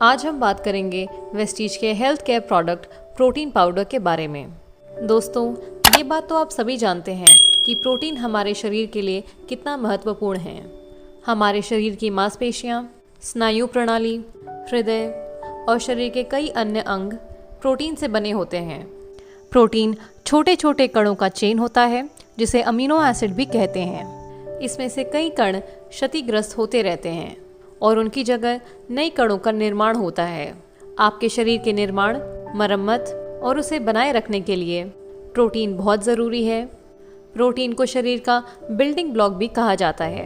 आज हम बात करेंगे वेस्टीज के health care product protein powder के बारे में। दोस्तों, ये बात तो आप सभी जानते हैं कि प्रोटीन हमारे शरीर के लिए कितना महत्वपूर्ण है। हमारे शरीर की मांसपेशियां, स्नायु प्रणाली, हृदय और शरीर के कई अन्य अंग प्रोटीन से बने होते हैं। प्रोटीन छोटे छोटे कणों का चेन होता है जिसे अमीनो एसिड भी कहते हैं। इसमें से कई कण क्षतिग्रस्त होते रहते हैं और उनकी जगह नए कणों का निर्माण होता है। आपके शरीर के निर्माण, मरम्मत और उसे बनाए रखने के लिए प्रोटीन बहुत ज़रूरी है। प्रोटीन को शरीर का बिल्डिंग ब्लॉक भी कहा जाता है।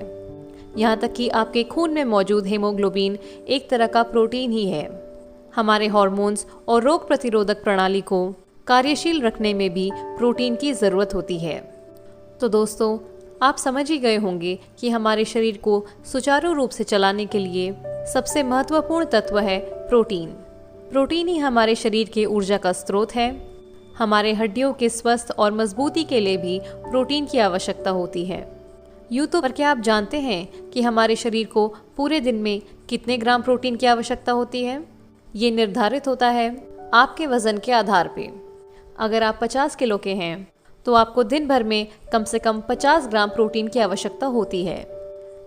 यहाँ तक कि आपके खून में मौजूद हीमोग्लोबिन एक तरह का प्रोटीन ही है। हमारे हार्मोन्स और रोग प्रतिरोधक प्रणाली को कार्यशील रखने में भी प्रोटीन की ज़रूरत होती है। तो दोस्तों, आप समझ ही गए होंगे कि हमारे शरीर को सुचारू रूप से चलाने के लिए सबसे महत्वपूर्ण तत्व है प्रोटीन। प्रोटीन ही हमारे शरीर के ऊर्जा का स्रोत है। हमारे हड्डियों के स्वस्थ और मजबूती के लिए भी प्रोटीन की आवश्यकता होती है। यूँ तो पर क्या आप जानते हैं कि हमारे शरीर को पूरे दिन में कितने ग्राम प्रोटीन की आवश्यकता होती है? ये निर्धारित होता है आपके वज़न के आधार पे। अगर आप 50 किलो के हैं तो आपको दिन भर में कम से कम 50 ग्राम प्रोटीन की आवश्यकता होती है।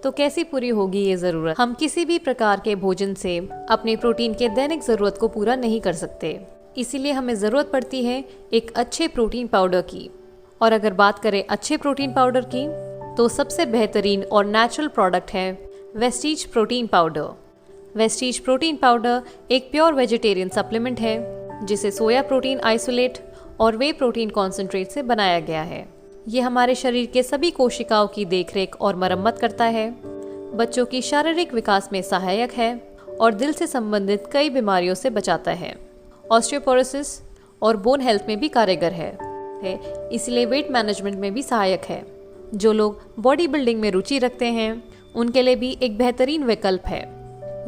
तो कैसी पूरी होगी ये ज़रूरत? हम किसी भी प्रकार के भोजन से अपने प्रोटीन के दैनिक ज़रूरत को पूरा नहीं कर सकते। इसीलिए हमें ज़रूरत पड़ती है एक अच्छे प्रोटीन पाउडर की। और अगर बात करें अच्छे प्रोटीन पाउडर की, तो सबसे बेहतरीन और नेचुरल प्रोडक्ट है Vestige protein powder. Vestige protein powder एक प्योर वेजिटेरियन सप्लीमेंट है जिसे सोया प्रोटीन आइसोलेट और वे प्रोटीन कॉन्सेंट्रेट से बनाया गया है। ये हमारे शरीर के सभी कोशिकाओं की देखरेख और मरम्मत करता है, बच्चों की शारीरिक विकास में सहायक है और दिल से संबंधित कई बीमारियों से बचाता है। ऑस्टियोपोरोसिस और बोन हेल्थ में भी कारगर है, इसलिए वेट मैनेजमेंट में भी सहायक है। जो लोग बॉडी बिल्डिंग में रुचि रखते हैं उनके लिए भी एक बेहतरीन विकल्प है।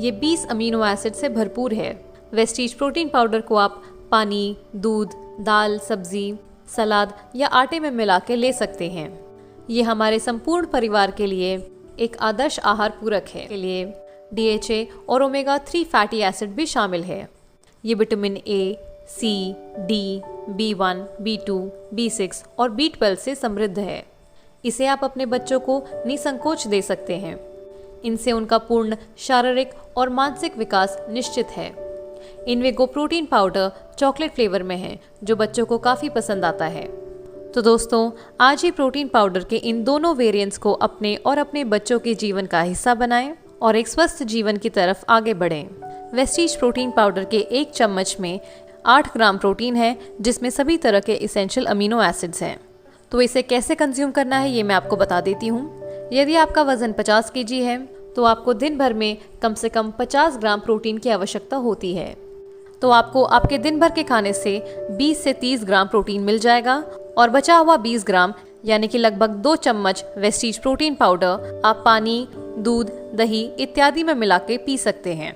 ये 20 अमीनो एसिड से भरपूर है। वेस्टीज प्रोटीन पाउडर को आप पानी, दूध, दाल, सब्जी, सलाद या आटे में मिला के ले सकते हैं। ये हमारे संपूर्ण परिवार के लिए एक आदर्श आहार पूरक है। के लिए DHA और ओमेगा 3 फैटी एसिड भी शामिल है। ये vitamin A, C, D, B1, B2, B6 और B12 से समृद्ध है। इसे आप अपने बच्चों को निसंकोच दे सकते हैं। इनसे उनका पूर्ण शारीरिक और मानसिक विकास निश्चित है। इनवेगो प्रोटीन पाउडर चॉकलेट फ्लेवर में है जो बच्चों को काफ़ी पसंद आता है। तो दोस्तों, आज ही प्रोटीन पाउडर के इन दोनों वेरिएंट्स को अपने और अपने बच्चों के जीवन का हिस्सा बनाएं और एक स्वस्थ जीवन की तरफ आगे बढ़ें। वेस्टीज प्रोटीन पाउडर के 1 चम्मच में 8 ग्राम प्रोटीन है जिसमें सभी तरह के इसेंशियल अमीनो एसिड्स हैं। तो इसे कैसे कंज्यूम करना है ये मैं आपको बता देती हूँ। यदि आपका वज़न 50 kg है तो आपको दिन भर में कम से कम 50 ग्राम प्रोटीन की आवश्यकता होती है। तो आपको आपके दिन भर के खाने से 20 से 30 ग्राम प्रोटीन मिल जाएगा और बचा हुआ 20 ग्राम यानी कि लगभग 2 चम्मच वेस्टीज प्रोटीन पाउडर आप पानी, दूध, दही इत्यादि में मिला के पी सकते हैं।